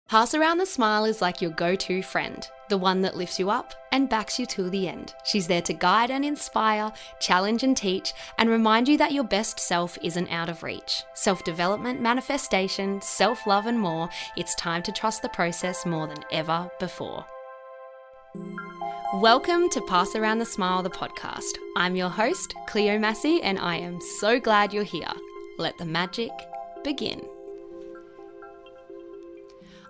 Pass Around the Smile is like your go-to friend, the one that lifts you up and backs you till the end. She's there to guide and inspire, challenge and teach, and remind you that your best self isn't out of reach. Self-development, manifestation, self-love and more, it's time to trust the process more than ever before. Welcome to Pass Around the Smile, the podcast. I'm your host, Cleo Massey, and I am so glad you're here. Let the magic begin.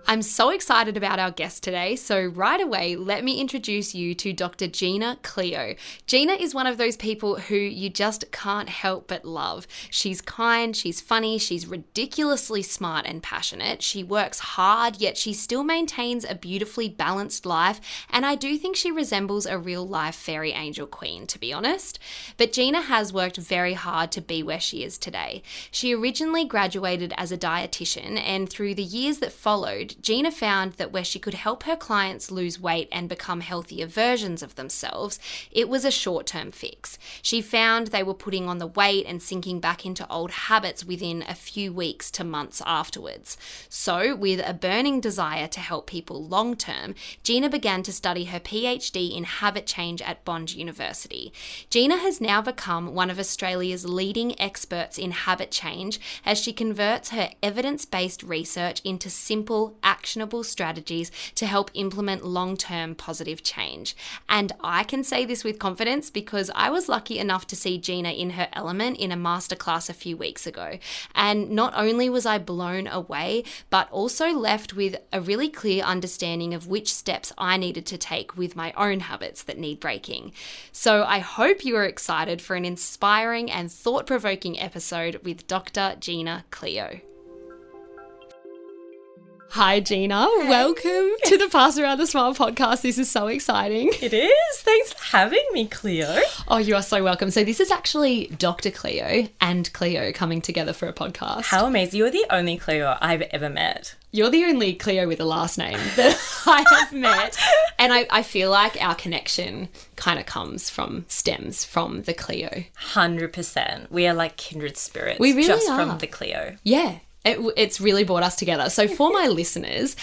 I'm so excited about our guest today, so right away, let me introduce you to Dr. Gina Cleo. Gina is one of those people who you just can't help but love. She's kind, she's funny, she's ridiculously smart and passionate. She works hard, yet she still maintains a beautifully balanced life, and I do think she resembles a real-life fairy angel queen, to be honest. But Gina has worked very hard to be where she is today. She originally graduated as a dietitian, and through the years that followed, Gina found that where she could help her clients lose weight and become healthier versions of themselves, it was a short-term fix. She found they were putting on the weight and sinking back into old habits within a few weeks to months afterwards. So, with a burning desire to help people long-term, Gina began to study her PhD in habit change at Bond University. Gina has now become one of Australia's leading experts in habit change as she converts her evidence-based research into simple, actionable strategies to help implement long-term positive change. And I can say this with confidence because I was lucky enough to see Gina in her element in a masterclass a few weeks ago. And not only was I blown away, but also left with a really clear understanding of which steps I needed to take with my own habits that need breaking. So I hope you are excited for an inspiring and thought-provoking episode with Dr. Gina Cleo. Hi, Gina. Hey. Welcome to the Pass Around the Smile podcast. This is so exciting. It is. Thanks for having me, Cleo. Oh, you are so welcome. So this is actually Dr. Cleo and Cleo coming together for a podcast. How amazing. You're the only Cleo I've ever met. You're the only Cleo with a last name that I have met. And I feel like our connection kind of stems from the Cleo. 100%. We are like kindred spirits. We really just are. From the Cleo. Yeah. It's really brought us together. So for my listeners,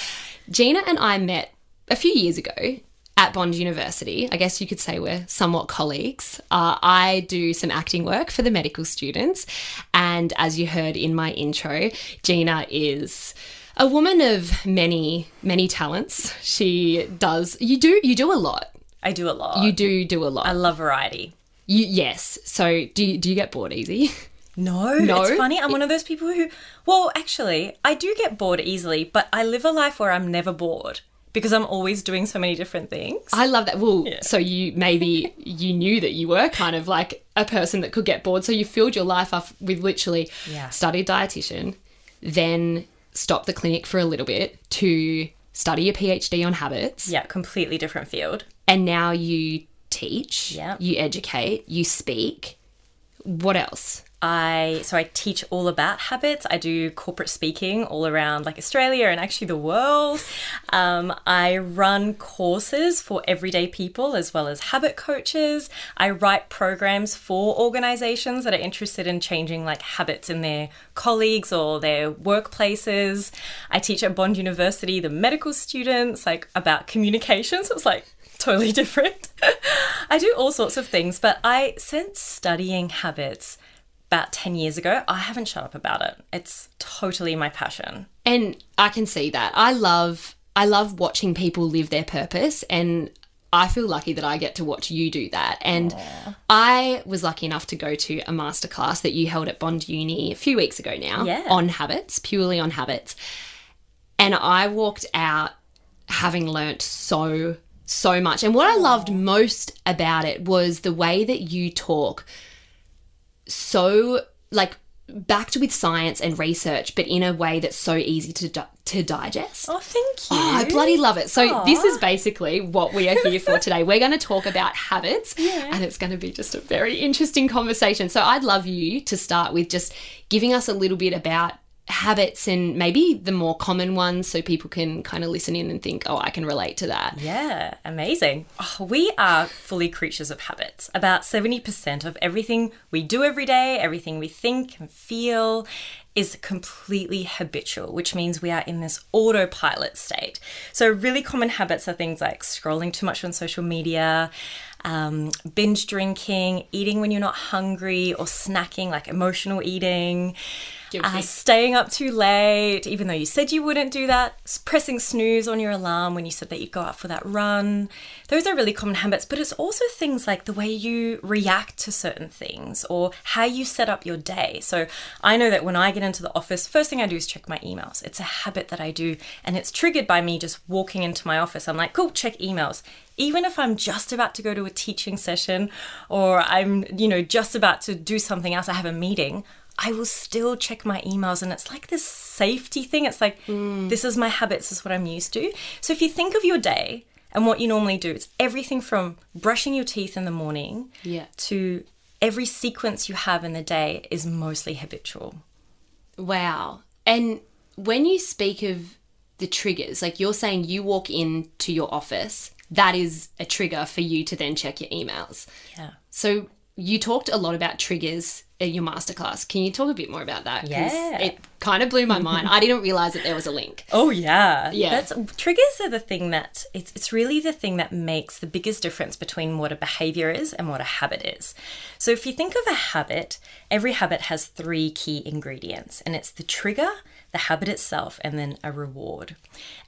Gina and I met a few years ago at Bond University. I guess you could say we're somewhat colleagues. I do some acting work for the medical students. And as you heard in my intro, Gina is a woman of many, many talents. You do a lot. I do a lot. You do a lot. I love variety. Yes. So do you get bored easy? No, it's funny. I'm one of those people who, well, actually, I do get bored easily, but I live a life where I'm never bored because I'm always doing so many different things. I love that. Well, yeah. So you knew that you were kind of like a person that could get bored. So you filled your life up with literally studied dietitian, then stopped the clinic for a little bit to study your PhD on habits. Yeah, completely different field. And now you teach, you educate, you speak. What else? I teach all about habits. I do corporate speaking all around like Australia and actually the world. I run courses for everyday people as well as habit coaches. I write programs for organizations that are interested in changing like habits in their colleagues or their workplaces. I teach at Bond University, the medical students, like about communications. It's like totally different. I do all sorts of things, but since studying habits about 10 years ago, I haven't shut up about it. It's totally my passion. And I can see that. I love watching people live their purpose, and I feel lucky that I get to watch you do that. And Aww. I was lucky enough to go to a masterclass that you held at Bond Uni a few weeks ago now on habits, purely on habits. And I walked out having learnt so much. And what I loved most about it was the way that you talk so like backed with science and research, but in a way that's so easy to digest. Oh, thank you. Oh, I bloody love it. So This is basically what we are here for today. We're going to talk about habits and it's going to be just a very interesting conversation. So I'd love you to start with just giving us a little bit about habits and maybe the more common ones so people can kind of listen in and think, oh, I can relate to that. Yeah, amazing. Oh, we are fully creatures of habits. About 70% of everything we do every day, everything we think and feel, is completely habitual, which means we are in this autopilot state. So really common habits are things like scrolling too much on social media, binge drinking, eating when you're not hungry, or snacking, like emotional eating, staying up too late, even though you said you wouldn't do that, pressing snooze on your alarm when you said that you'd go out for that run. Those are really common habits, but it's also things like the way you react to certain things or how you set up your day. So I know that when I get into the office, first thing I do is check my emails. It's a habit that I do, and it's triggered by me just walking into my office. I'm like, cool, check emails. Even if I'm just about to go to a teaching session or I'm, just about to do something else, I have a meeting, I will still check my emails, and it's like this safety thing. It's like, this is my habit, this is what I'm used to. So if you think of your day and what you normally do, it's everything from brushing your teeth in the morning to every sequence you have in the day is mostly habitual. Wow. And when you speak of the triggers, like you're saying you walk into your office, that is a trigger for you to then check your emails. Yeah. So you talked a lot about triggers in your masterclass. Can you talk a bit more about that? 'Cause it kind of blew my mind. I didn't realize that there was a link. Oh, yeah. Yeah. Triggers are the thing that, it's really the thing that makes the biggest difference between what a behavior is and what a habit is. So if you think of a habit, every habit has 3 key ingredients, and it's the trigger, the habit itself, and then a reward.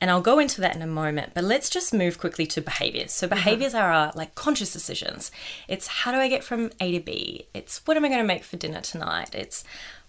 And I'll go into that in a moment, but let's just move quickly to behaviors. So behaviors are our conscious decisions. It's how do I get from A to B? It's what am I going to make for dinner tonight? It's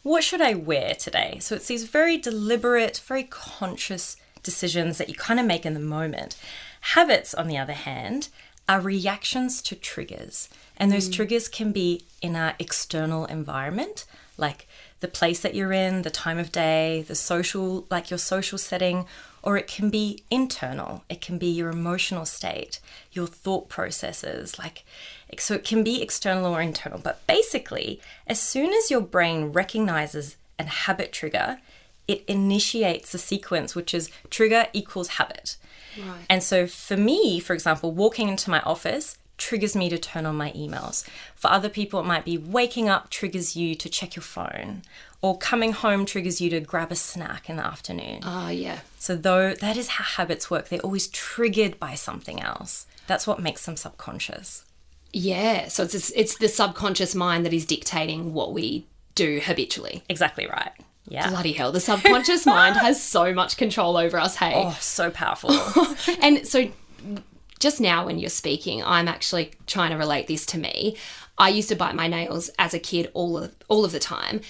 what should I wear today? So it's these very deliberate, very conscious decisions that you kind of make in the moment. Habits, on the other hand, are reactions to triggers. And those triggers can be in our external environment, like the place that you're in, the time of day, the social, like your social setting, or it can be internal. It can be your emotional state, your thought processes, so it can be external or internal. But basically, as soon as your brain recognizes a habit trigger, it initiates the sequence, which is trigger equals habit. Right. And so for me, for example, walking into my office triggers me to turn on my emails. For other people, it might be waking up triggers you to check your phone, or coming home triggers you to grab a snack in the afternoon. Oh, yeah. So that is how habits work. They're always triggered by something else. That's what makes them subconscious. Yeah. So it's the subconscious mind that is dictating what we do habitually. Exactly right. Yeah. Bloody hell. The subconscious mind has so much control over us, hey? Oh, so powerful. And so just now when you're speaking, I'm actually trying to relate this to me. I used to bite my nails as a kid all of the time.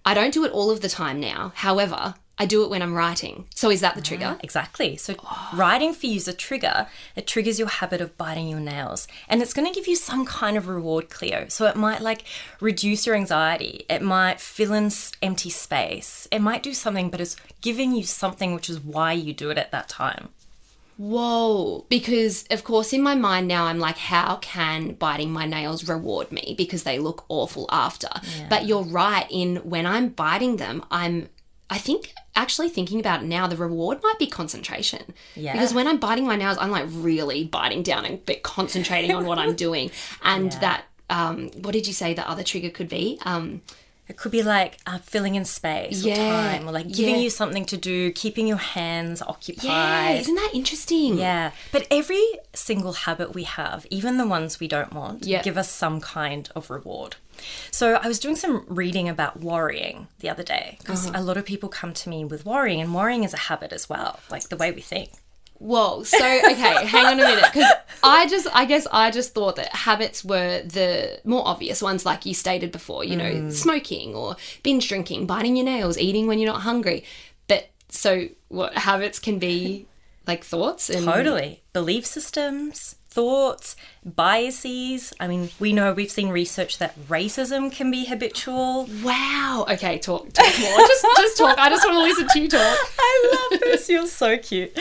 I don't do it all of the time now. However, I do it when I'm writing. So is that the trigger? Exactly. So writing for you is a trigger. It triggers your habit of biting your nails. And it's going to give you some kind of reward, Cleo. So it might reduce your anxiety. It might fill in empty space. It might do something, but it's giving you something, which is why you do it at that time. Whoa, because of course in my mind now I'm like, how can biting my nails reward me because they look awful after? Yeah. But you're right, in when I'm biting them, I think actually thinking about it now, the reward might be concentration. Yeah. Because when I'm biting my nails, I'm like really biting down and concentrating on what I'm doing. And that, what did you say the other trigger could be? It could be filling in space or time, or giving you something to do, keeping your hands occupied. Yeah, isn't that interesting? Yeah, but every single habit we have, even the ones we don't want, give us some kind of reward. So I was doing some reading about worrying the other day, because a lot of people come to me with worrying, and worrying is a habit as well, like the way we think. Whoa, so, okay, hang on a minute, because I just thought that habits were the more obvious ones, like you stated before, smoking or binge drinking, biting your nails, eating when you're not hungry. But so what habits can be like thoughts? And Totally. Belief systems, thoughts, biases. I mean, we've seen research that racism can be habitual. Wow. Okay, talk more. Just talk. I just want to listen to you talk. I love this. You're so cute.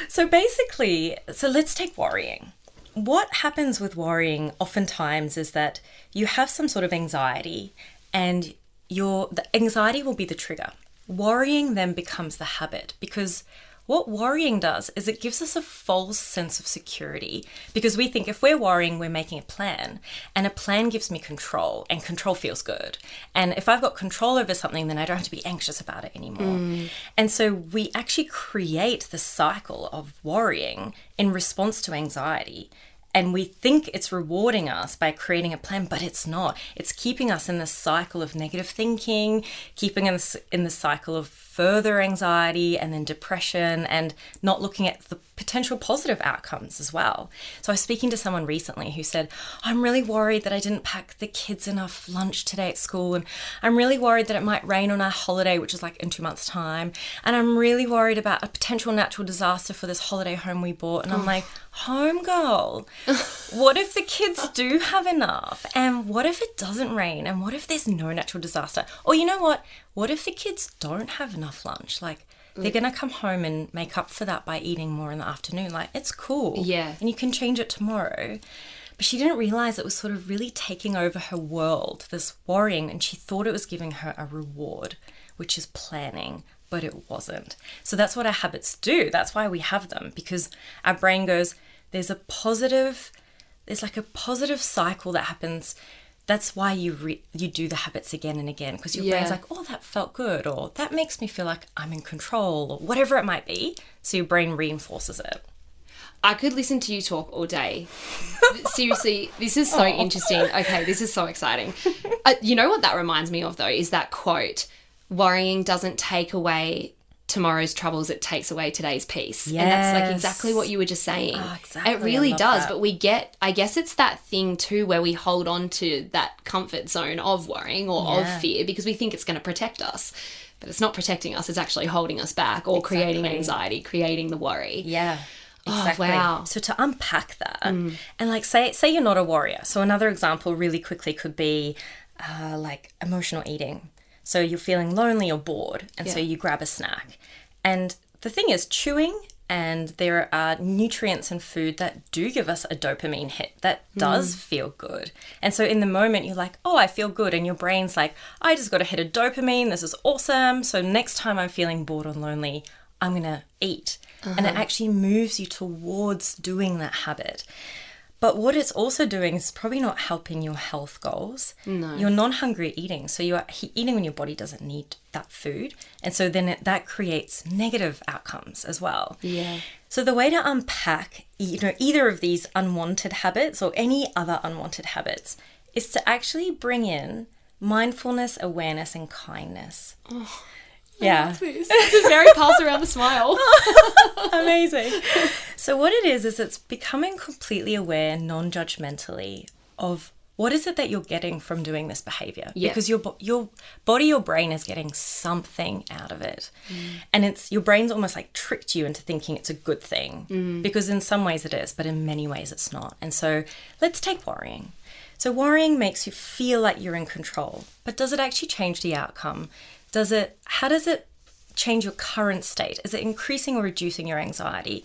So basically, let's take worrying. What happens with worrying oftentimes is that you have some sort of anxiety, and the anxiety will be the trigger. Worrying then becomes the habit, because what worrying does is it gives us a false sense of security, because we think if we're worrying, we're making a plan, and a plan gives me control, and control feels good. And if I've got control over something, then I don't have to be anxious about it anymore. And so we actually create the cycle of worrying in response to anxiety. And we think it's rewarding us by creating a plan, but it's not. It's keeping us in the cycle of negative thinking, keeping us in the cycle of further anxiety and then depression, and not looking at the potential positive outcomes as well. So I was speaking to someone recently who said, I'm really worried that I didn't pack the kids enough lunch today at school, and I'm really worried that it might rain on our holiday, which is like in 2 months' time, and I'm really worried about a potential natural disaster for this holiday home we bought. And I'm like, home girl, what if the kids do have enough? And what if it doesn't rain? And what if there's no natural disaster? Or you know what if the kids don't have enough lunch? Like, they're going to come home and make up for that by eating more in the afternoon. Like, it's cool. Yeah. And you can change it tomorrow. But she didn't realize it was sort of really taking over her world, this worrying, and she thought it was giving her a reward, which is planning, but it wasn't. So that's what our habits do. That's why we have them, because our brain goes, there's like a positive cycle that happens. That's why you do the habits again and again, because your brain's like, oh, that felt good, or that makes me feel like I'm in control, or whatever it might be. So your brain reinforces it. I could listen to you talk all day. Seriously, this is so interesting. Okay, this is so exciting. You know what that reminds me of, though, is that quote, worrying doesn't take away tomorrow's troubles, it takes away today's peace. Yes. And that's like exactly what you were just saying. Oh, exactly. It really does. That. But I guess it's that thing too where we hold on to that comfort zone of worrying or of fear because we think it's going to protect us. But it's not protecting us, it's actually holding us back or creating anxiety, creating the worry. Yeah. Exactly. Oh, wow. So to unpack that, and like say you're not a warrior. So another example really quickly could be like emotional eating. So you're feeling lonely or bored, and so you grab a snack. And the thing is, chewing, and there are nutrients in food that do give us a dopamine hit that does feel good. And so in the moment, you're like, oh, I feel good. And your brain's like, I just got a hit of dopamine. This is awesome. So next time I'm feeling bored or lonely, I'm going to eat. And it actually moves you towards doing that habit. But what it's also doing is probably not helping your health goals. No. You're non-hungry eating. So you're eating when your body doesn't need that food. And so then that creates negative outcomes as well. Yeah. So the way to unpack, either of these unwanted habits or any other unwanted habits is to actually bring in mindfulness, awareness, and kindness. Oh. Yeah. This is very pulse around the smile. Amazing. So what it is it's becoming completely aware, non-judgmentally, of what is it that you're getting from doing this behavior. Yeah. Because your body, your brain is getting something out of it. And your brain's almost like tricked you into thinking it's a good thing. Because in some ways it is, but in many ways it's not. And so let's take worrying. So worrying makes you feel like you're in control. But does it actually change the outcome? How does it change your current state? Is it increasing or reducing your anxiety?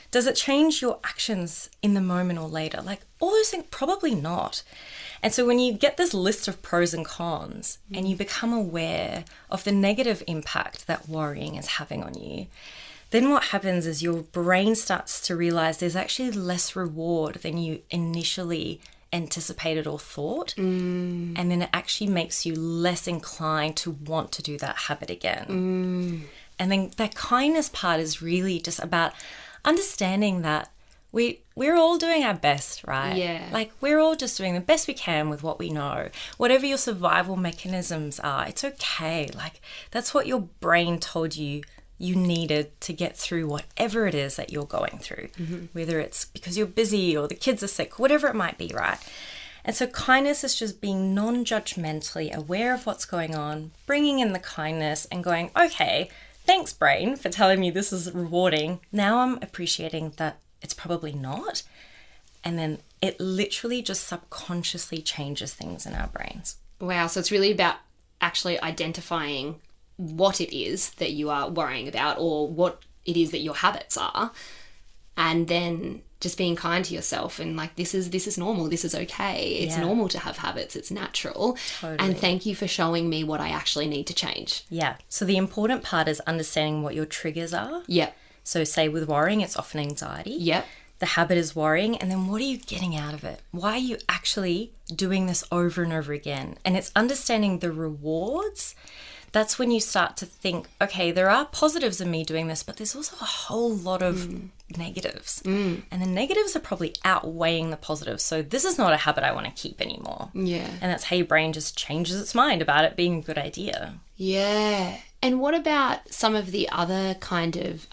Does it change your actions in the moment or later? Like all those things, probably not. And so when you get this list of pros and cons and you become aware of the negative impact that worrying is having on you, then what happens is your brain starts to realize there's actually less reward than you initially anticipated or thought, and then it actually makes you less inclined to want to do that habit again. And then that kindness part is really just about understanding that we're all doing our best, right? Yeah. Like we're all just doing the best we can with what we know. Whatever your survival mechanisms are, it's okay. Like that's what your brain told you needed to get through whatever it is that you're going through, whether it's because you're busy or the kids are sick, whatever it might be, right? And so kindness is just being non-judgmentally aware of what's going on, bringing in the kindness and going, okay, thanks brain for telling me this is rewarding. Now I'm appreciating that it's probably not. And then it literally just subconsciously changes things in our brains. Wow, so it's really about actually identifying what it is that you are worrying about or what it is that your habits are, and then just being kind to yourself and like this is normal, this is okay, it's normal to have habits, it's natural. Totally. And thank you for showing me what I actually need to change. So the important part is understanding what your triggers are. So say with worrying, it's often anxiety. Yep. The habit is worrying, and then what are you getting out of it? Why are you actually doing this over and over again? And it's understanding the rewards. That's when you start to think, okay, there are positives in me doing this, but there's also a whole lot of negatives. And the negatives are probably outweighing the positives. So this is not a habit I want to keep anymore. Yeah. And that's how your brain just changes its mind about it being a good idea. Yeah. And what about some of the other kind of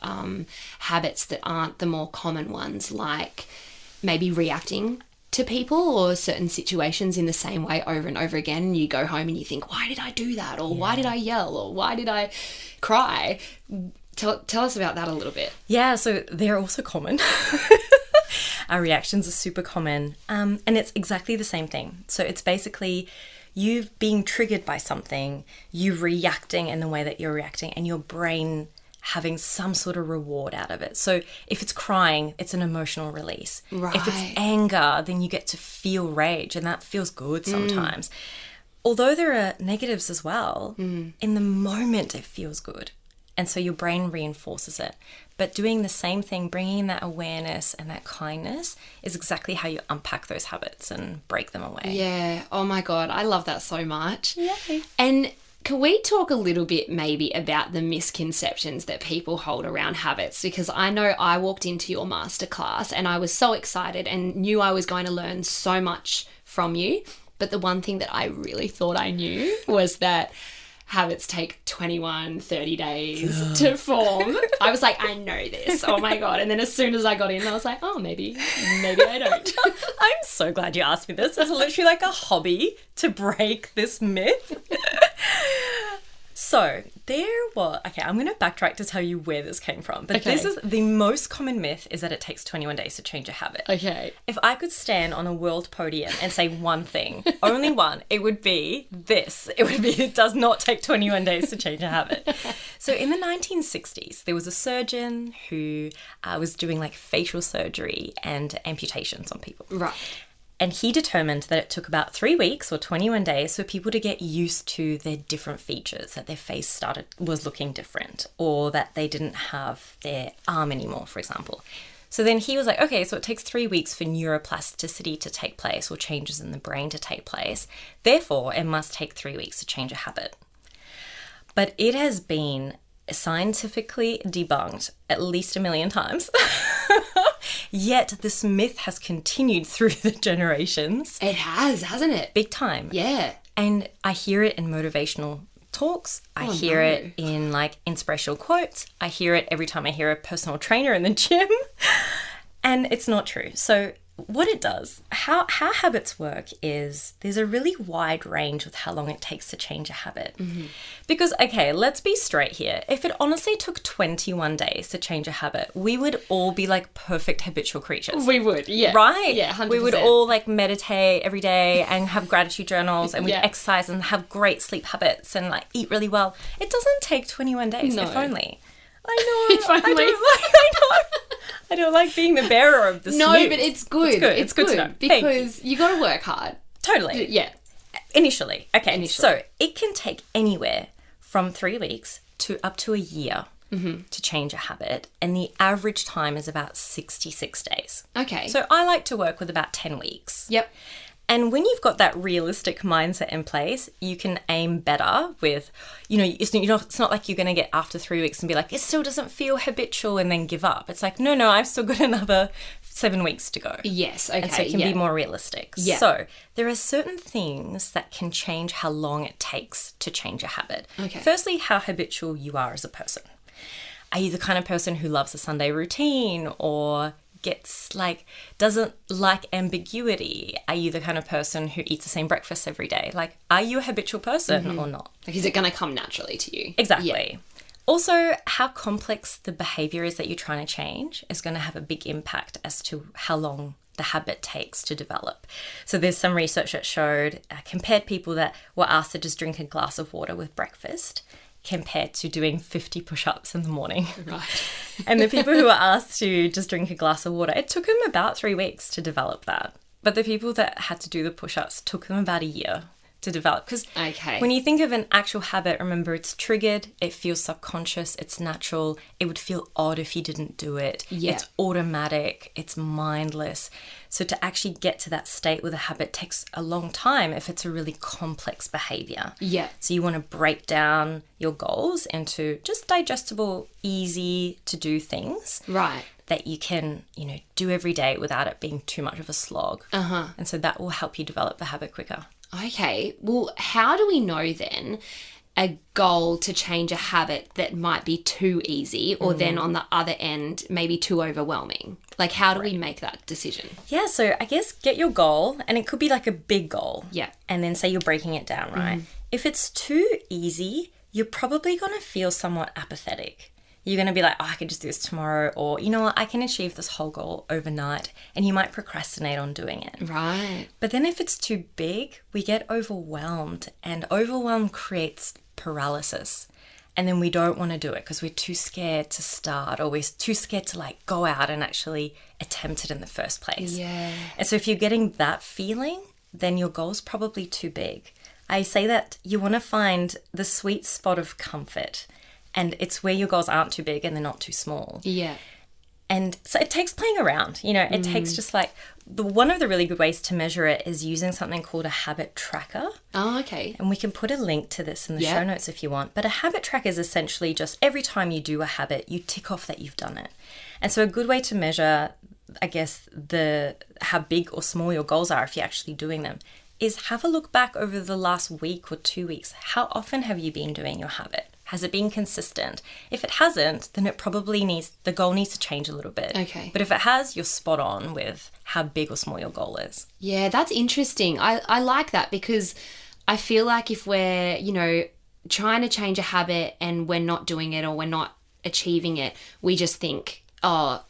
habits that aren't the more common ones, like maybe reacting to people or certain situations in the same way over and over again, and you go home and you think, why did I do that? Or why did I yell? Or why did I cry? Tell us about that a little bit. Yeah, so they're also common. Our reactions are super common. And it's exactly the same thing. So it's basically you being triggered by something, you reacting in the way that you're reacting, and your brain having some sort of reward out of it. So if it's crying, it's an emotional release. Right. If it's anger, then you get to feel rage, and that feels good sometimes. Although there are negatives as well, in the moment it feels good. And so your brain reinforces it. But doing the same thing, bringing that awareness and that kindness is exactly how you unpack those habits and break them away. Yeah. Oh my God. I love that so much. Yay. And can we talk a little bit maybe about the misconceptions that people hold around habits? Because I know I walked into your masterclass and I was so excited and knew I was going to learn so much from you. But the one thing that I really thought I knew was that habits take 21, 30 days to form. I was like, I know this. Oh my God. And then as soon as I got in, I was like, oh, maybe I don't. I'm so glad you asked me this. It's literally like a hobby to break this myth. So okay, I'm going to backtrack to tell you where this came from. But Okay. This is the most common myth, is that it takes 21 days to change a habit. Okay. If I could stand on a world podium and say one thing, only one, it would be this. It does not take 21 days to change a habit. So in the 1960s, there was a surgeon who was doing like facial surgery and amputations on people. Right. And he determined that it took about 3 weeks or 21 days for people to get used to their different features, that their face was looking different, or that they didn't have their arm anymore, for example. So then he was like, okay, so it takes 3 weeks for neuroplasticity to take place, or changes in the brain to take place. Therefore, it must take 3 weeks to change a habit. But it has been scientifically debunked at least 1 million times. Yet this myth has continued through the generations. It has, hasn't it? Big time. Yeah. And I hear it in motivational talks. I hear it in like inspirational quotes. I hear it every time I hear a personal trainer in the gym. And it's not true. So what it does, how habits work is there's a really wide range with how long it takes to change a habit. Mm-hmm. Because, okay, let's be straight here. If it honestly took 21 days to change a habit, we would all be like perfect habitual creatures. We would, yeah. Right? Yeah, 100%. We would all like meditate every day and have gratitude journals, and we'd Yeah. exercise and have great sleep habits and like eat really well. It doesn't take 21 days, No. if only. I know. If only. I don't like being the bearer of this No, news. but it's good. It's good to know. Thank you. Because you got to work hard. Totally. Yeah. Initially. Okay. Initially. So it can take anywhere from 3 weeks to up to a year to change a habit. And the average time is about 66 days. Okay. So I like to work with about 10 weeks. Yep. And when you've got that realistic mindset in place, you can aim better with, it's not like you're going to get after 3 weeks and be like, it still doesn't feel habitual, and then give up. It's like, no, I've still got another 7 weeks to go. Yes. Okay. And so it can be more realistic. Yeah. So there are certain things that can change how long it takes to change a habit. Okay. Firstly, how habitual you are as a person. Are you the kind of person who loves a Sunday routine, or doesn't like ambiguity? Are you the kind of person who eats the same breakfast every day? Like, are you a habitual person or not? Like, is it going to come naturally to you? Exactly. Yeah. Also, how complex the behavior is that you're trying to change is going to have a big impact as to how long the habit takes to develop. So there's some research that showed, compared people that were asked to just drink a glass of water with breakfast compared to doing 50 push-ups in the morning. Right. And the people who were asked to just drink a glass of water, it took them about 3 weeks to develop that. But the people that had to do the push-ups took them about a year to develop. Because Okay. when you think of an actual habit, remember it's triggered, it feels subconscious, it's natural. It would feel odd if you didn't do it. Yeah. It's automatic, it's mindless. So to actually get to that state with a habit takes a long time if it's a really complex behavior. Yeah. So you want to break down your goals into just digestible, easy to do things. Right. That you can, do every day without it being too much of a slog. And so that will help you develop the habit quicker. Okay. Well, how do we know then a goal to change a habit that might be too easy or then on the other end, maybe too overwhelming? Like, how do we make that decision? Yeah, so I guess get your goal, and it could be like a big goal. Yeah. And then say you're breaking it down, right? If it's too easy, you're probably going to feel somewhat apathetic. You're going to be like, I can just do this tomorrow, or, you know what, I can achieve this whole goal overnight, and you might procrastinate on doing it. Right. But then if it's too big, we get overwhelmed, and overwhelm creates paralysis. And then we don't want to do it because we're too scared to start, or we're too scared to go out and actually attempt it in the first place. Yeah. And so if you're getting that feeling, then your goal's probably too big. I say that you want to find the sweet spot of comfort. And it's where your goals aren't too big and they're not too small. Yeah. And so it takes playing around. It takes just one of the really good ways to measure it is using something called a habit tracker. Oh, okay. And we can put a link to this in the show notes if you want. But a habit tracker is essentially just every time you do a habit, you tick off that you've done it. And so a good way to measure, I guess, how big or small your goals are if you're actually doing them is have a look back over the last week or 2 weeks. How often have you been doing your habit? Has it been consistent? If it hasn't, then it probably the goal needs to change a little bit. Okay. But if it has, you're spot on with how big or small your goal is. Yeah, that's interesting. I like that because I feel like if we're, trying to change a habit and we're not doing it or we're not achieving it, we just think, I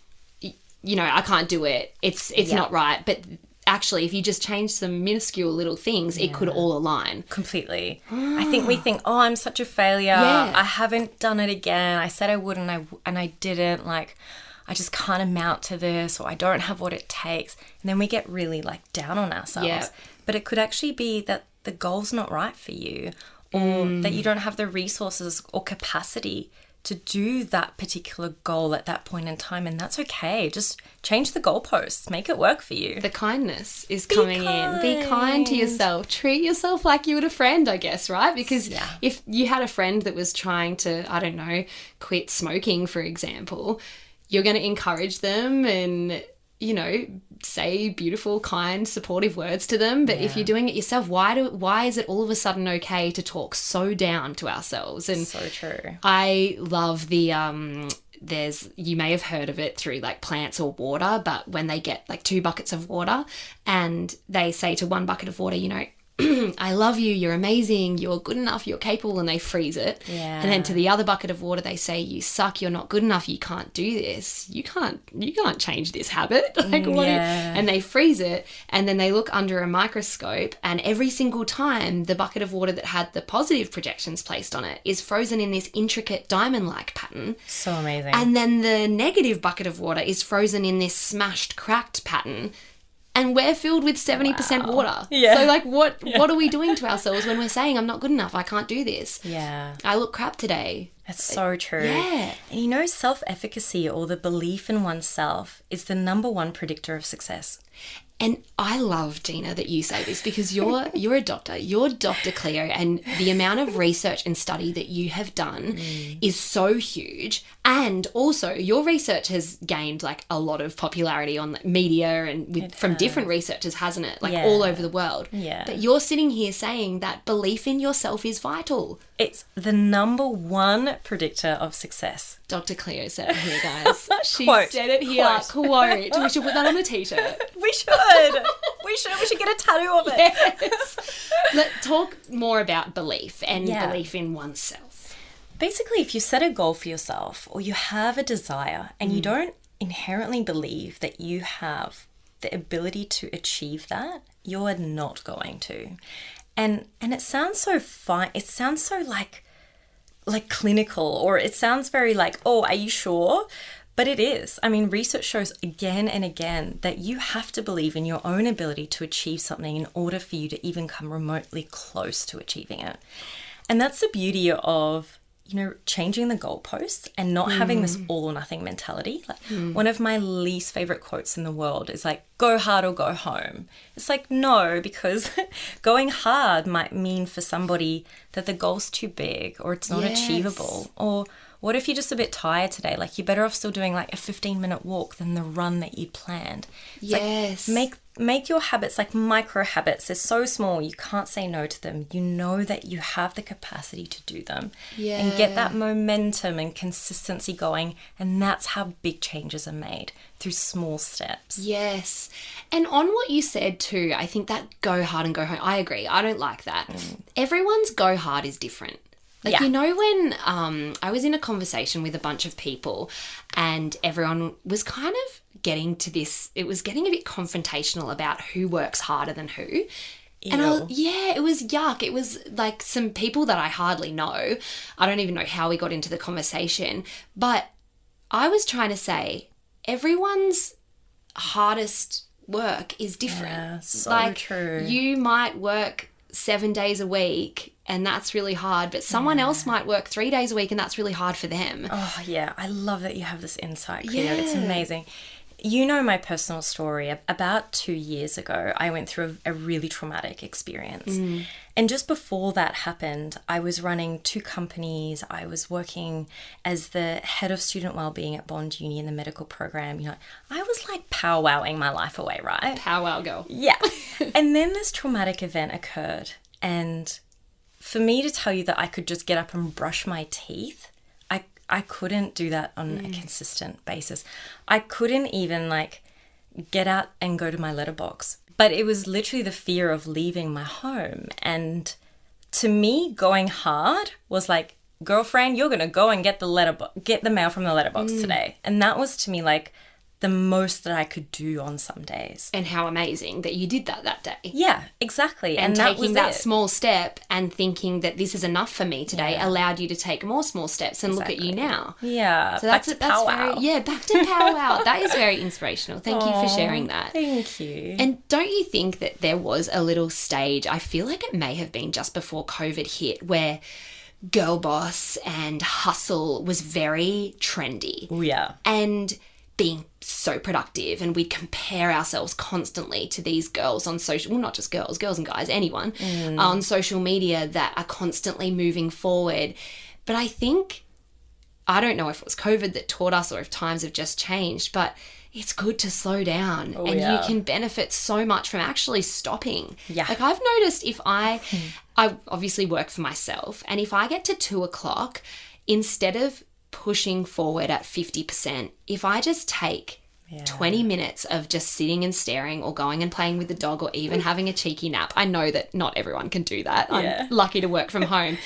can't do it. It's not right. But actually, if you just change some minuscule little things, it could all align. Completely. I think we think, I'm such a failure. Yeah. I haven't done it again. I said I would and I didn't. I just can't amount to this, or I don't have what it takes. And then we get really down on ourselves. Yeah. But it could actually be that the goal's not right for you, or that you don't have the resources or capacity to do that particular goal at that point in time, and that's okay. Just change the goalposts, make it work for you. The kindness is coming in. Be kind to yourself. Treat yourself like you would a friend, I guess, right? Because if you had a friend that was trying to, I don't know, quit smoking, for example, you're going to encourage them and, say beautiful, kind, supportive words to them. But if you're doing it yourself, why is it all of a sudden okay to talk so down to ourselves? And so true. I love the you may have heard of it through plants or water, but when they get 2 buckets of water and they say to one bucket of water, I love you, you're amazing, you're good enough, you're capable, and they freeze it. Yeah. And then to the other bucket of water they say, you suck, you're not good enough, you can't do this, you can't change this habit. And they freeze it, and then they look under a microscope, and every single time the bucket of water that had the positive projections placed on it is frozen in this intricate diamond-like pattern. So amazing. And then the negative bucket of water is frozen in this smashed, cracked pattern. And we're filled with 70% water. Yeah. So what are we doing to ourselves when we're saying, I'm not good enough, I can't do this? Yeah. I look crap today. That's so true. Yeah. And self-efficacy, or the belief in oneself, is the number one predictor of success. And I love, Gina, that you say this because you're a doctor. You're Dr. Cleo, and the amount of research and study that you have done is so huge. And also, your research has gained a lot of popularity on media and from different researchers, hasn't it? All over the world. Yeah. But you're sitting here saying that belief in yourself is vital. It's the number one predictor of success. Dr. Cleo said it here, guys. She Quote. said it here. Quote. We should put that on a t-shirt. We should. We should get a tattoo of it. Yes. Let's talk more about belief and belief in oneself. Basically, if you set a goal for yourself, or you have a desire and you don't inherently believe that you have the ability to achieve that, you're not going to. And it sounds so fine. It sounds so like clinical, or it sounds very are you sure? But it is. I mean, research shows again and again that you have to believe in your own ability to achieve something in order for you to even come remotely close to achieving it. And that's the beauty of, changing the goalposts and not having this all or nothing mentality. Like, one of my least favorite quotes in the world is like, go hard or go home. It's like, no, because going hard might mean for somebody that the goal's too big or it's not achievable. Or what if you're just a bit tired today? Like, you're better off still doing like a 15-minute walk than the run that you'd planned. It's like, make your habits like micro habits. They're so small, you can't say no to them. You know that you have the capacity to do them. And get that momentum and consistency going. And that's how big changes are made, through small steps. Yes. And on what you said too, I think that go hard and go home, I agree. I don't like that. Everyone's go hard is different. Like, when I was in a conversation with a bunch of people and everyone was kind of getting to this, it was getting a bit confrontational about who works harder than who. Ew. And it was yuck. It was like some people that I hardly know. I don't even know how we got into the conversation. But I was trying to say everyone's hardest work is different. Yeah, so true. You might work 7 days a week and that's really hard, but someone else might work 3 days a week and that's really hard for them. Oh yeah, I love that you have this insight, Cleo. It's amazing. You know my personal story. About 2 years ago, I went through a really traumatic experience. And just before that happened, I was running 2 companies. I was working as the head of student wellbeing at Bond Uni in the medical program. I was like powwowing my life away, right? Powwow girl. Yeah. And then this traumatic event occurred. And for me to tell you that I could just get up and brush my teeth, I couldn't do that on a consistent basis. I couldn't even like get out and go to my letterbox. But it was literally the fear of leaving my home. And to me, going hard was like, girlfriend, you're going to go and get the mail from the letterbox today. And that was to me like the most that I could do on some days. And how amazing that you did that day. Yeah, exactly. And taking that small step and thinking that this is enough for me today allowed you to take more small steps and look at you now. Yeah. So that's powwow. Back to powwow. That is very inspirational. Thank you for sharing that. Thank you. And don't you think that there was a little stage, I feel like it may have been just before COVID hit, where girl boss and hustle was very trendy. Oh yeah. And being so productive, and we'd compare ourselves constantly to these girls on social, well, not just girls and guys, anyone on social media that are constantly moving forward. But I think, I don't know if it was COVID that taught us or if times have just changed, but it's good to slow down you can benefit so much from actually stopping. Yeah. Like I've noticed if I obviously work for myself, and if I get to 2:00, instead of pushing forward at 50%, if I just take 20 minutes of just sitting and staring or going and playing with the dog or even having a cheeky nap, I know that not everyone can do that. I'm lucky to work from home.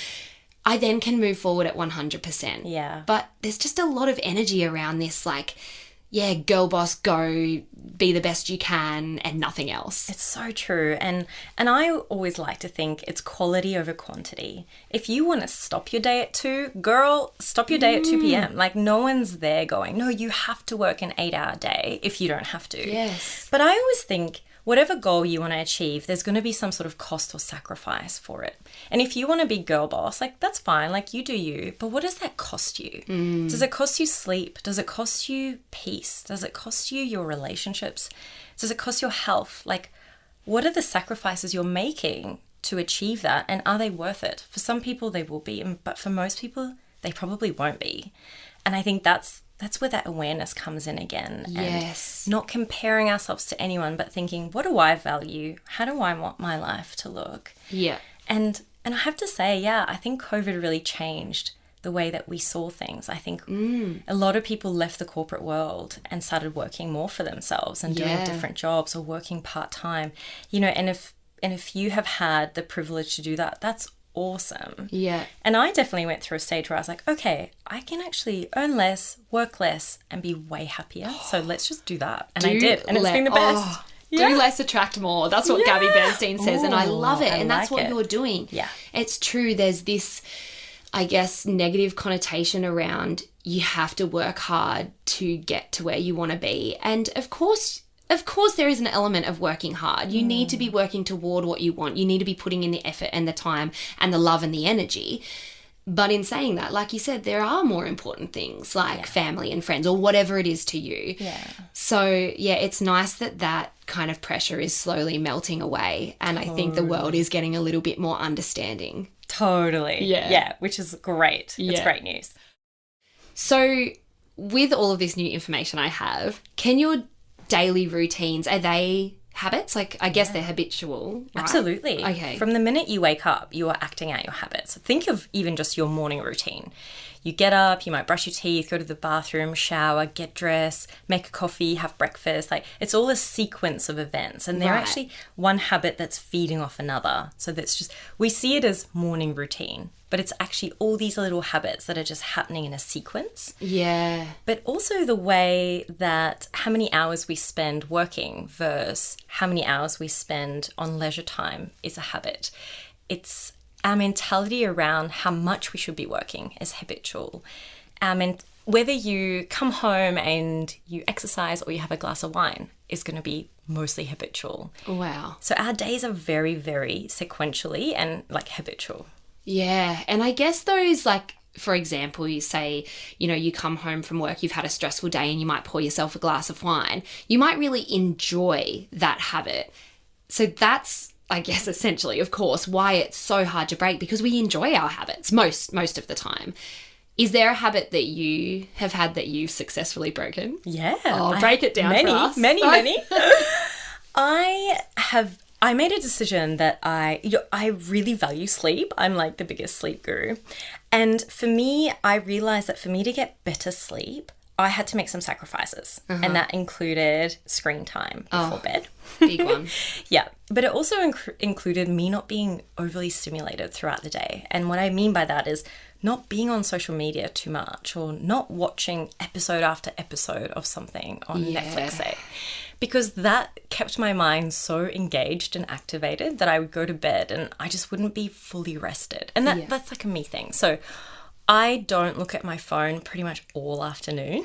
I then can move forward at 100%. Yeah. But there's just a lot of energy around this, like, girl boss, go, be the best you can, and nothing else. It's so true. And I always like to think it's quality over quantity. If you want to stop your day at 2, girl, stop your day at 2 p.m. Like, no one's there going, no, you have to work an 8-hour day if you don't have to. Yes. But I always think whatever goal you want to achieve, there's going to be some sort of cost or sacrifice for it. And if you want to be girl boss, like, that's fine, like, you do you. But what does that cost you? Does it cost you sleep? Does it cost you peace? Does it cost you your relationships? Does it cost your health? Like, what are the sacrifices you're making to achieve that? And are they worth it? For some people, they will be. But for most people, they probably won't be. And I think that's where that awareness comes in again. Yes. And not comparing ourselves to anyone, but thinking, what do I value? How do I want my life to look? Yeah. And I have to say, I think COVID really changed the way that we saw things. I think a lot of people left the corporate world and started working more for themselves and doing different jobs or working part-time. And if you have had the privilege to do that, that's awesome. Yeah. And I definitely went through a stage where I was like, okay, I can actually earn less, work less, and be way happier. So let's just do that. And I did. And it's been the best. Do less, attract more. That's what Gabby Bernstein says. And I love it. And that's what you're doing. Yeah. It's true. There's this, I guess, negative connotation around you have to work hard to get to where you want to be. And of course, there is an element of working hard. You need to be working toward what you want. You need to be putting in the effort and the time and the love and the energy. But in saying that, like you said, there are more important things like family and friends or whatever it is to you. Yeah. So, yeah, it's nice that kind of pressure is slowly melting away. And I think the world is getting a little bit more understanding. Totally. Yeah. Yeah, which is great. Yeah. It's great news. So with all of this new information I have, can your daily routines, are they habits? Like, I guess they're habitual, right? Absolutely. Okay. From the minute you wake up, you are acting out your habits. Think of even just your morning routine. You get up, you might brush your teeth, go to the bathroom, shower, get dressed, make a coffee, have breakfast. Like, it's all a sequence of events. And they're actually one habit that's feeding off another. So that's just, we see it as morning routine, but it's actually all these little habits that are just happening in a sequence. Yeah. But also the way that how many hours we spend working versus how many hours we spend on leisure time is a habit. It's our mentality around how much we should be working is habitual. And whether you come home and you exercise or you have a glass of wine is going to be mostly habitual. Wow. So our days are very, very sequentially and like habitual. Yeah. And I guess those, like, for example, you say, you know, you come home from work, you've had a stressful day and you might pour yourself a glass of wine. You might really enjoy that habit. So that's, I guess, essentially, of course, why it's so hard to break, because we enjoy our habits most of the time. Is there a habit that you have had that you've successfully broken? Yeah. Oh, break it down for us. Many. I made a decision that I really value sleep. I'm like the biggest sleep guru. And for me, I realized that for me to get better sleep, I had to make some sacrifices. And that included screen time before bed. Big one. Yeah. But it also included me not being overly stimulated throughout the day. And what I mean by that is not being on social media too much or not watching episode after episode of something on Netflix, say. Because that kept my mind so engaged and activated that I would go to bed and I just wouldn't be fully rested. And that's like a me thing. So I don't look at my phone pretty much all afternoon.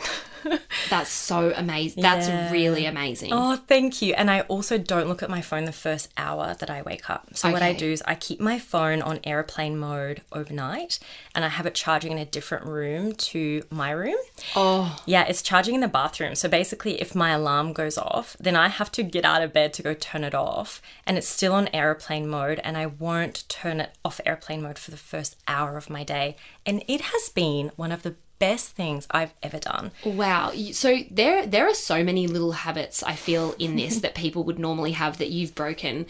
That's so amazing. That's really amazing. Oh, thank you. And I also don't look at my phone the first hour that I wake up. So what I do is I keep my phone on airplane mode overnight and I have it charging in a different room to my room. Oh. Yeah, it's charging in the bathroom. So basically if my alarm goes off, then I have to get out of bed to go turn it off and it's still on airplane mode and I won't turn it off airplane mode for the first hour of my day. And it has been one of the best things I've ever done. Wow. So there are so many little habits, I feel, in this that people would normally have that you've broken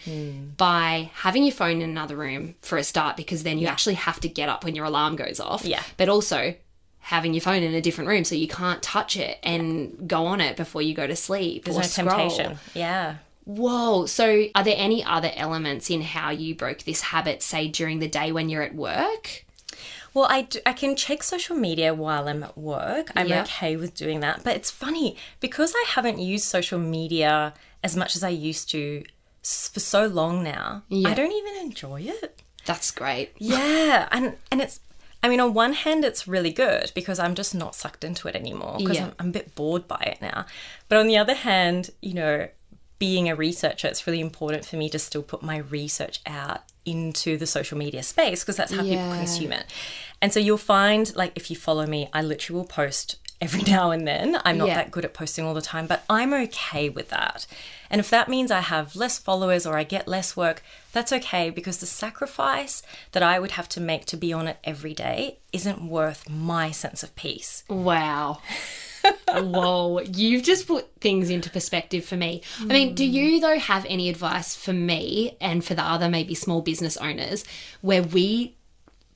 by having your phone in another room for a start, because then you actually have to get up when your alarm goes off. Yeah. But also having your phone in a different room so you can't touch it and go on it before you go to sleep. There's or no scroll. temptation. Yeah. Whoa. So are there any other elements in how you broke this habit, say, during the day when you're at work? Well, I can check social media while I'm at work. I'm okay with doing that. But it's funny, because I haven't used social media as much as I used to for so long now, I don't even enjoy it. That's great. Yeah. And it's, I mean, on one hand, it's really good because I'm just not sucked into it anymore because I'm a bit bored by it now. But on the other hand, you know, being a researcher, it's really important for me to still put my research out into the social media space because that's how people consume it. And so you'll find, like, if you follow me, I literally will post every now and then. I'm not that good at posting all the time, but I'm okay with that. And if that means I have less followers or I get less work, that's okay, because the sacrifice that I would have to make to be on it every day isn't worth my sense of peace. Wow. Whoa, you've just put things into perspective for me. I mean, do you, though, have any advice for me and for the other maybe small business owners where we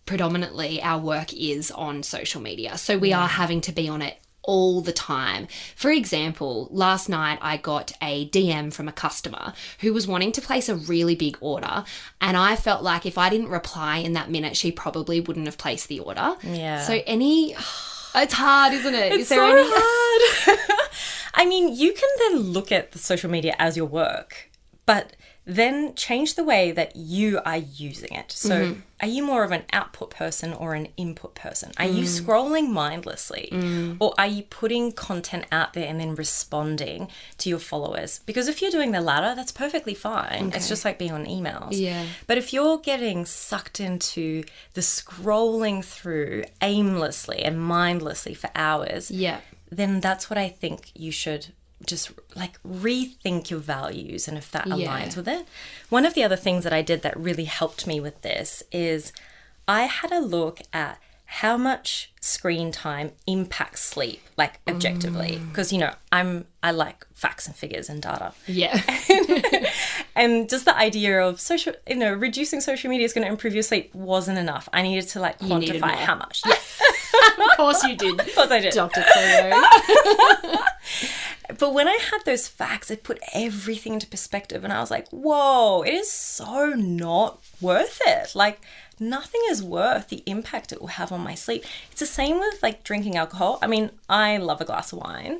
predominantly, our work is on social media, so we are having to be on it all the time? For example, last night I got a DM from a customer who was wanting to place a really big order, and I felt like if I didn't reply in that minute, she probably wouldn't have placed the order. Yeah. So it's hard, isn't it? It's so hard. I mean, you can then look at the social media as your work, but then change the way that you are using it. So are you more of an output person or an input person? Are you scrolling mindlessly or are you putting content out there and then responding to your followers? Because if you're doing the latter, that's perfectly fine. Okay. It's just like being on emails. Yeah. But if you're getting sucked into the scrolling through aimlessly and mindlessly for hours, then that's what I think you should just like rethink your values and if that aligns with it. One of the other things that I did that really helped me with this is I had a look at how much screen time impacts sleep, like objectively, because I like facts and figures and data. Yeah. And just the idea of reducing social media is going to improve your sleep wasn't enough. I needed to like quantify how much. Yeah. Of course you did. Of course I did. Dr. Cleo. But when I had those facts, it put everything into perspective and I was like, whoa, it is so not worth it. Like nothing is worth the impact it will have on my sleep. It's the same with like drinking alcohol. I mean, I love a glass of wine,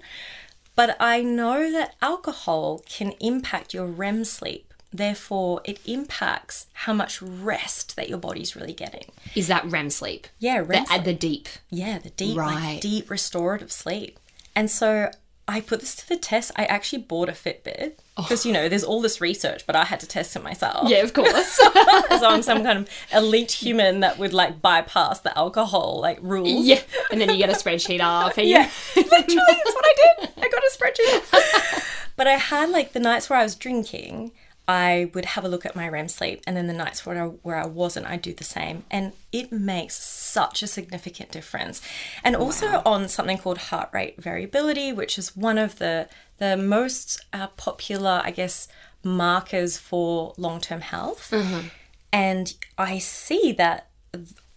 but I know that alcohol can impact your REM sleep. Therefore, it impacts how much rest that your body's really getting. Is that REM sleep? Yeah, REM sleep. The deep. Yeah, the deep, right. like deep restorative sleep. And so I put this to the test. I actually bought a Fitbit because, there's all this research, but I had to test it myself. Yeah, of course. So I'm some kind of elite human that would like bypass the alcohol like rules. Yeah. And then you get a spreadsheet up. And yeah, literally, that's what I did. I got a spreadsheet. But I had like the nights where I was drinking, I would have a look at my REM sleep, and then the nights where I wasn't, I'd do the same. And it makes such a significant difference. And also on something called heart rate variability, which is one of the most popular, I guess, markers for long-term health. Mm-hmm. And I see that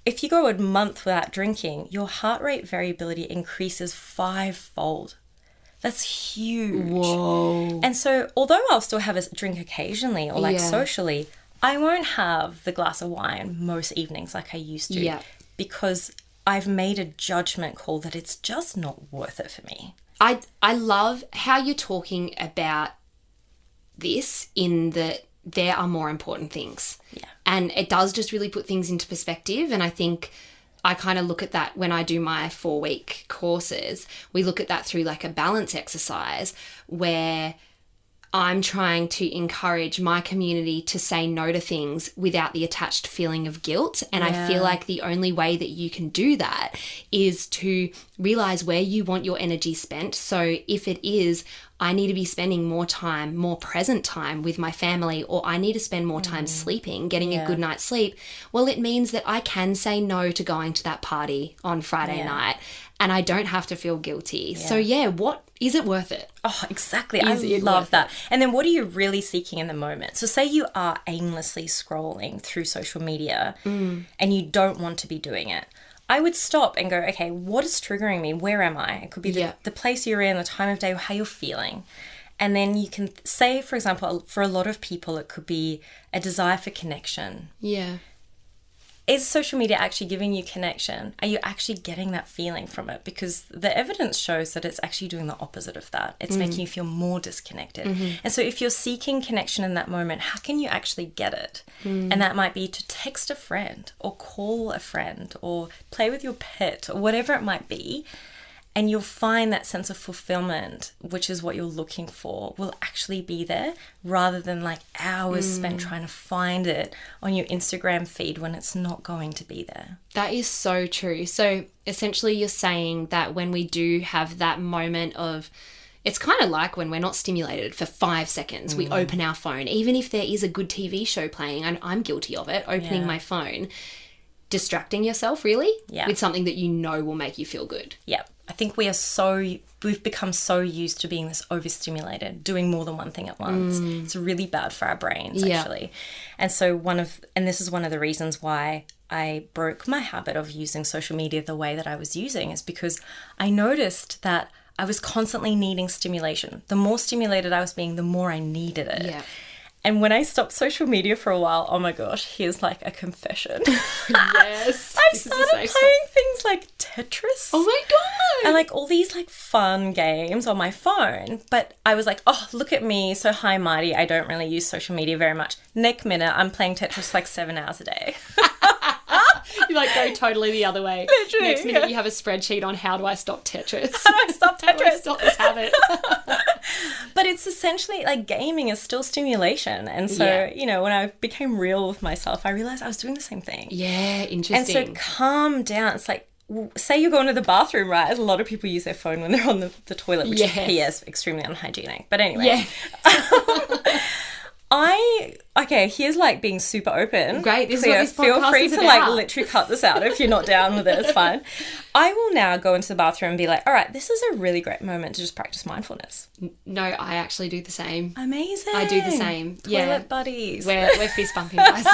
if you go a month without drinking, your heart rate variability increases 5-fold. That's huge. Whoa. And so although I'll still have a drink occasionally or like socially, I won't have the glass of wine most evenings like I used to because I've made a judgment call that it's just not worth it for me. I love how you're talking about this in that there are more important things. Yeah. And it does just really put things into perspective. And I think I kind of look at that when I do my 4-week courses. We look at that through like a balance exercise where I'm trying to encourage my community to say no to things without the attached feeling of guilt. And I feel like the only way that you can do that is to realize where you want your energy spent. So if it is, I need to be spending more time, more present time with my family, or I need to spend more time sleeping, getting a good night's sleep, well, it means that I can say no to going to that party on Friday night and I don't have to feel guilty. So what is it worth it? Oh, exactly. I love that. And then what are you really seeking in the moment? So say you are aimlessly scrolling through social media and you don't want to be doing it. I would stop and go, okay, what is triggering me? Where am I? It could be the place you're in, the time of day, how you're feeling. And then you can say, for example, for a lot of people, it could be a desire for connection. Yeah. Is social media actually giving you connection? Are you actually getting that feeling from it? Because the evidence shows that it's actually doing the opposite of that. It's making you feel more disconnected. Mm-hmm. And so if you're seeking connection in that moment, how can you actually get it? And that might be to text a friend or call a friend or play with your pet or whatever it might be. And you'll find that sense of fulfillment, which is what you're looking for, will actually be there rather than like hours spent trying to find it on your Instagram feed when it's not going to be there. That is so true. So essentially you're saying that when we do have that moment of, it's kind of like when we're not stimulated for 5 seconds, we open our phone, even if there is a good TV show playing, and I'm guilty of it, opening my phone, distracting yourself really with something that you know will make you feel good. Yeah. I think we've become so used to being this overstimulated, doing more than one thing at once. It's really bad for our brains, actually. And so this is one of the reasons why I broke my habit of using social media the way that I was using, is because I noticed that I was constantly needing stimulation. The more stimulated I was being, the more I needed it. Yeah. And when I stopped social media for a while, oh my gosh, here's like a confession. Yes. I started playing things like Tetris. Oh my God. And like all these like fun games on my phone. But I was like, oh, look at me, so high and mighty. I don't really use social media very much. Next minute, I'm playing Tetris like 7 hours a day. You like go totally the other way. Literally, Next minute you have a spreadsheet on how do I stop Tetris? How do I stop Tetris? How do I stop this habit? But it's essentially like gaming is still stimulation. And so, you know, when I became real with myself, I realized I was doing the same thing. Yeah, interesting. And so calm down. It's like, say you're going to the bathroom, right? A lot of people use their phone when they're on the toilet, which is extremely unhygienic. But anyway. Yeah. Okay, here's like being super open. Great, this Cleo, is what this podcast feel free is to about. like literally cut this out if you're not down with it, it's fine. I will now go into the bathroom and be like, all right, this is a really great moment to just practice mindfulness. No, I actually do the same. Amazing. I do the same. Toilet buddies. We're fist bumping, guys.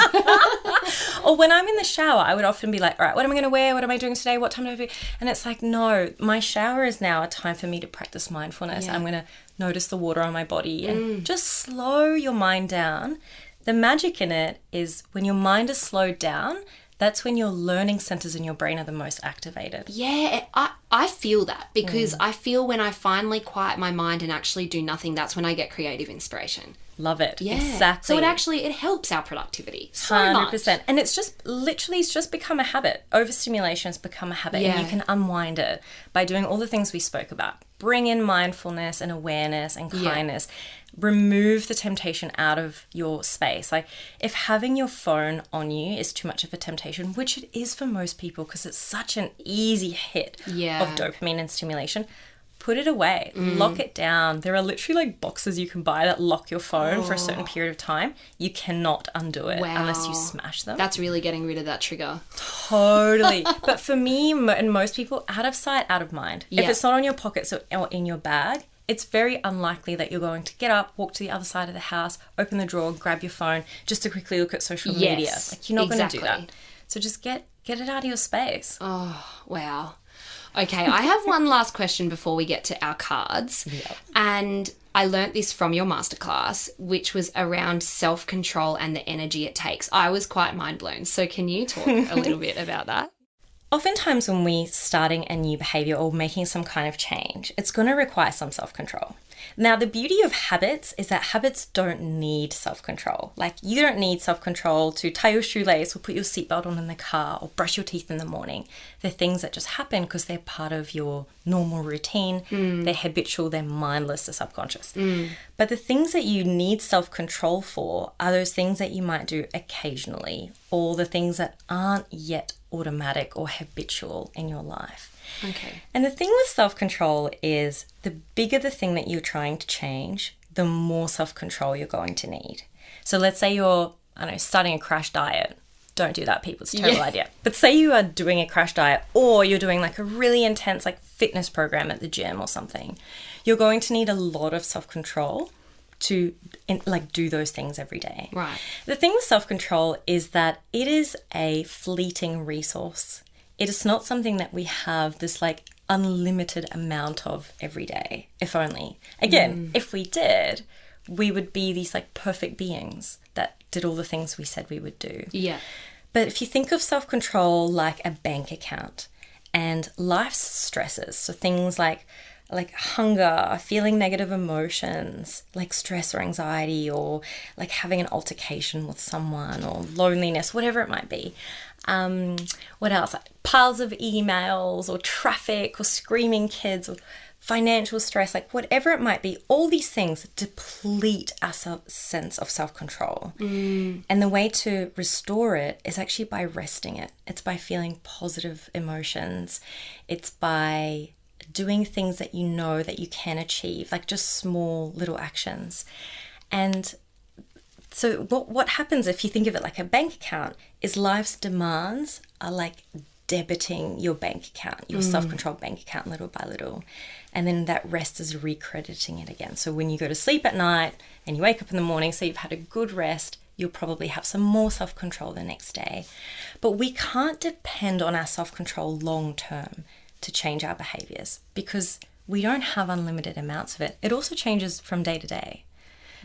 Or when I'm in the shower, I would often be like, all right, what am I going to wear? What am I doing today? What time do I do? And it's like, no, my shower is now a time for me to practice mindfulness. I'm going to notice the water on my body and just slow your mind down. The magic in it is when your mind is slowed down, that's when your learning centers in your brain are the most activated. Yeah, I feel that because I feel when I finally quiet my mind and actually do nothing, that's when I get creative inspiration. Love it. Yeah. Exactly. So it helps our productivity so 100%. much. And it's just become a habit. Overstimulation has become a habit. Yeah. And you can unwind it by doing all the things we spoke about. Bring in mindfulness and awareness and kindness. Remove the temptation out of your space. Like if having your phone on you is too much of a temptation, which it is for most people because it's such an easy hit of dopamine and stimulation, put it away, lock it down. There are literally like boxes you can buy that lock your phone for a certain period of time. You cannot undo it unless you smash them. That's really getting rid of that trigger. Totally. But for me and most people, out of sight, out of mind. Yeah. If it's not on your pockets or in your bag, it's very unlikely that you're going to get up, walk to the other side of the house, open the drawer, grab your phone just to quickly look at social media. Like you're not going to do that. So just get it out of your space. Oh, wow. Okay, I have one last question before we get to our cards. Yep. And I learnt this from your masterclass, which was around self-control and the energy it takes. I was quite mind blown. So can you talk a little bit about that? Oftentimes when we're starting a new behavior or making some kind of change, it's going to require some self-control. Now, the beauty of habits is that habits don't need self-control. Like you don't need self-control to tie your shoelace or put your seatbelt on in the car or brush your teeth in the morning. They're things that just happen because they're part of your normal routine. They're habitual, they're mindless, they're subconscious. But the things that you need self-control for are those things that you might do occasionally or the things that aren't yet automatic or habitual in your life. Okay. And the thing with self-control is the bigger the thing that you're trying to change, the more self-control you're going to need. So let's say you're, starting a crash diet. Don't do that, people. It's a terrible idea. But say you are doing a crash diet or you're doing like a really intense like fitness program at the gym or something. You're going to need a lot of self-control to do those things every day. Right. The thing with self-control is that it is a fleeting resource. It is not something that we have this like unlimited amount of every day, if only. Again, if we did, we would be these like perfect beings that did all the things we said we would do. Yeah. But if you think of self-control like a bank account and life's stresses, so things like hunger, feeling negative emotions, like stress or anxiety, or like having an altercation with someone, or loneliness, whatever it might be. What else? Like piles of emails, or traffic, or screaming kids, or financial stress, like whatever it might be, all these things deplete our sense of self-control. And the way to restore it is actually by resting it. It's by feeling positive emotions. It's by doing things that you know that you can achieve, like just small little actions. And so what happens if you think of it like a bank account is life's demands are like debiting your bank account, your self-controlled bank account little by little. And then that rest is recrediting it again. So when you go to sleep at night and you wake up in the morning, so you've had a good rest, you'll probably have some more self-control the next day. But we can't depend on our self-control long term to change our behaviors because we don't have unlimited amounts of it. It also changes from day to day.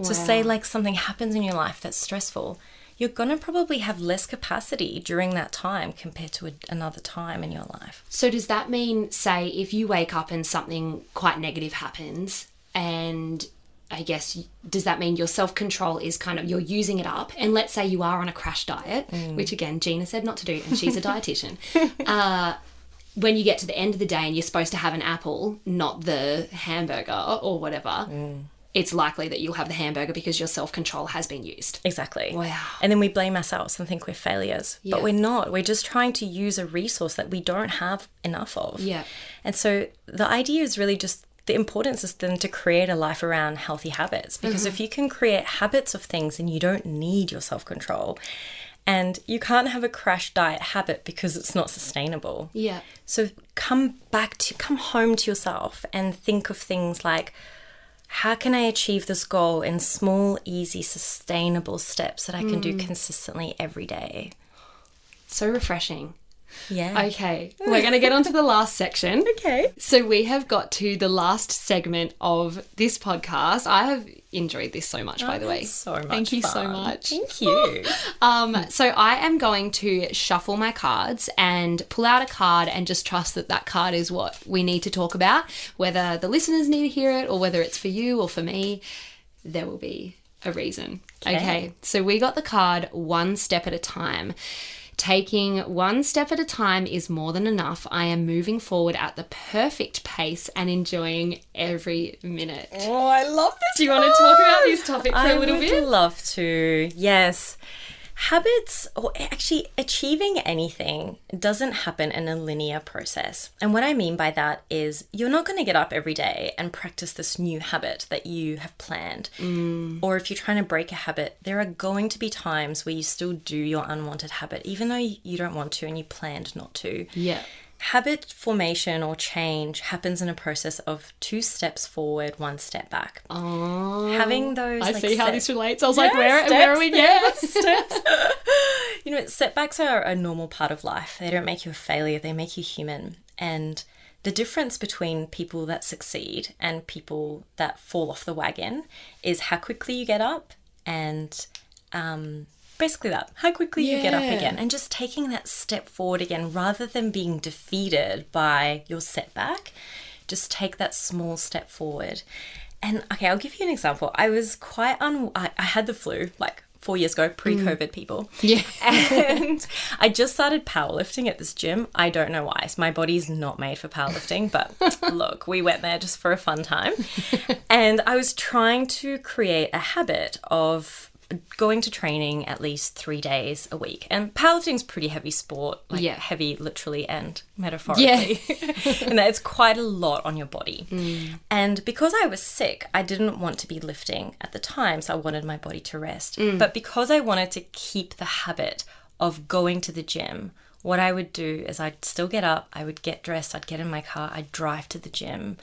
So say like something happens in your life that's stressful, you're going to probably have less capacity during that time compared to another time in your life. So does that mean, say, if you wake up and something quite negative happens, and I guess, does that mean your self-control is kind of, you're using it up? And let's say you are on a crash diet, which again, Gina said not to do, and she's a dietitian. When you get to the end of the day and you're supposed to have an apple, not the hamburger or whatever, it's likely that you'll have the hamburger because your self-control has been used. Exactly. Wow. And then we blame ourselves and think we're failures. Yeah. But we're not. We're just trying to use a resource that we don't have enough of. Yeah. And so the idea is really just, the importance is then to create a life around healthy habits. Because if you can create habits of things, and you don't need your self-control. And you can't have a crash diet habit because it's not sustainable. Yeah. So come home to yourself and think of things like, how can I achieve this goal in small, easy, sustainable steps that I can do consistently every day? So refreshing. Yeah. Okay, we're going to get on to the last section. Okay. So we have got to the last segment of this podcast. I have enjoyed this so much, by the way. So much Thank you so fun. much. Thank you. So I am going to shuffle my cards and pull out a card and just trust that that card is what we need to talk about. Whether the listeners need to hear it or whether it's for you or for me, there will be a reason. Okay, so we got the card one step at a time. Taking one step at a time is more than enough. I am moving forward at the perfect pace and enjoying every minute. Oh, I love this. Do you want to talk about this topic for a little bit? I would love to. Yes. Habits, or actually achieving anything, doesn't happen in a linear process. And what I mean by that is you're not going to get up every day and practice this new habit that you have planned. Or if you're trying to break a habit, there are going to be times where you still do your unwanted habit, even though you don't want to and you planned not to. Yeah. Habit formation or change happens in a process of 2 steps forward, 1 step back. Oh, Having those, I like, see how this relates. I was Yeah, like, where are we? steps, steps. You know, setbacks are a normal part of life. They don't make you a failure. They make you human. And the difference between people that succeed and people that fall off the wagon is how quickly you get up and basically that, how quickly you get up again, and just taking that step forward again rather than being defeated by your setback. Just take that small step forward. And okay, I'll give you an example. I was quite I had the flu like 4 years ago, pre-COVID people. Yeah. And I just started powerlifting at this gym. I don't know why. So my body's not made for powerlifting, but look, we went there just for a fun time. And I was trying to create a habit of going to training at least 3 days a week. And powerlifting's pretty heavy sport, like heavy literally and metaphorically. And that it's quite a lot on your body. And because I was sick, I didn't want to be lifting at the time, so I wanted my body to rest. But because I wanted to keep the habit of going to the gym, what I would do is I'd still get up, I would get dressed, I'd get in my car, I'd drive to the gym,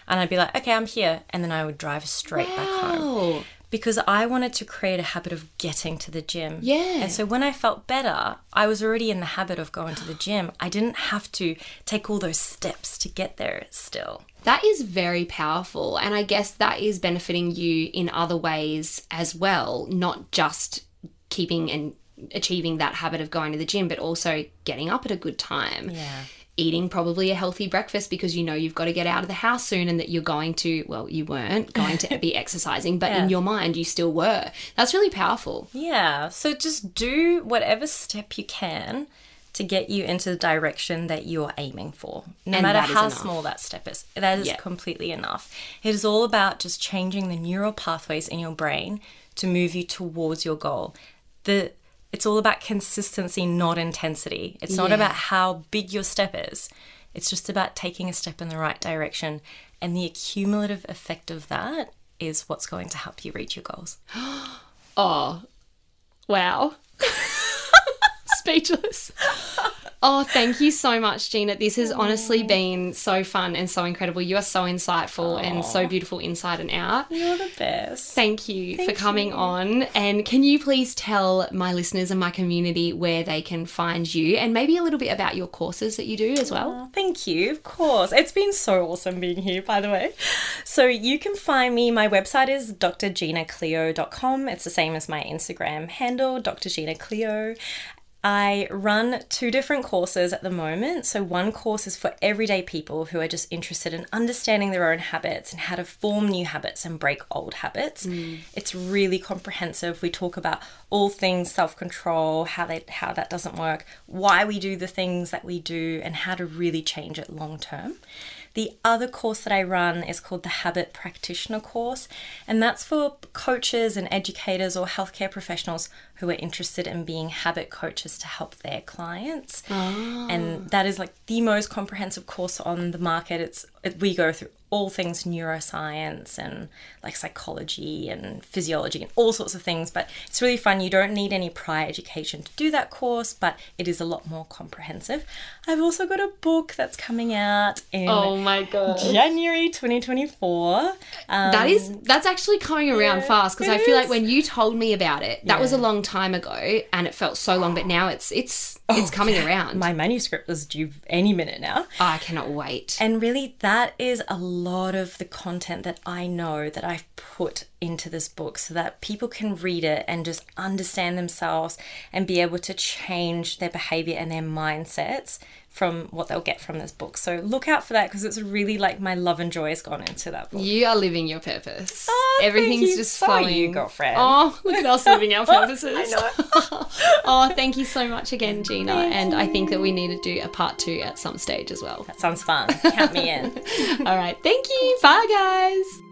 and I'd be like, okay, I'm here. And then I would drive straight back home. Because I wanted to create a habit of getting to the gym. Yeah. And so when I felt better, I was already in the habit of going to the gym. I didn't have to take all those steps to get there still. That is very powerful. And I guess that is benefiting you in other ways as well, not just keeping and achieving that habit of going to the gym, but also getting up at a good time. Yeah. Eating probably a healthy breakfast because you know you've got to get out of the house soon and that you're going to, well, you weren't going to be exercising, but in your mind you still were. That's really powerful. Yeah. So just do whatever step you can to get you into the direction that you're aiming for. No matter how small that step is. That is completely enough. It is all about just changing the neural pathways in your brain to move you towards your goal. It's all about consistency, not intensity. It's not about how big your step is. It's just about taking a step in the right direction. And the accumulative effect of that is what's going to help you reach your goals. Oh, wow. Speechless. Oh, thank you so much, Gina. This has honestly been so fun and so incredible. You are so insightful and so beautiful inside and out. You're the best. Thank you for coming on. And can you please tell my listeners and my community where they can find you and maybe a little bit about your courses that you do as well? Oh, thank you. Of course. It's been so awesome being here, by the way. So you can find me. My website is drginacleo.com. It's the same as my Instagram handle, Dr. Gina Cleo. I run 2 different courses at the moment. So one course is for everyday people who are just interested in understanding their own habits and how to form new habits and break old habits. It's really comprehensive. We talk about all things self-control, how that doesn't work, why we do the things that we do, and how to really change it long term. The other course that I run is called the Habit Practitioner course, and that's for coaches and educators or healthcare professionals who are interested in being habit coaches to help their clients. And that is like the most comprehensive course on the market. We go through all things neuroscience and like psychology and physiology and all sorts of things, but it's really fun. You don't need any prior education to do that course, but it is a lot more comprehensive. I've also got a book that's coming out in January 2024. That's actually coming around fast, because I feel like when you told me about it, that was a long time ago and it felt so long, but now it's coming around. My manuscript is due any minute now. Oh, I cannot wait. And really, that is a lot of the content that I know that I've put into this book so that people can read it and just understand themselves and be able to change their behavior and their mindsets from what they'll get from this book. So look out for that, because it's really like my love and joy has gone into that book. You are living your purpose. Oh, everything's just flowing. So you, girlfriend. Oh, look at us living our purposes. I know. Oh, thank you so much again, Gina. And I think that we need to do a part 2 at some stage as well. That sounds fun. Count me in. All right. Thank you. Bye, guys.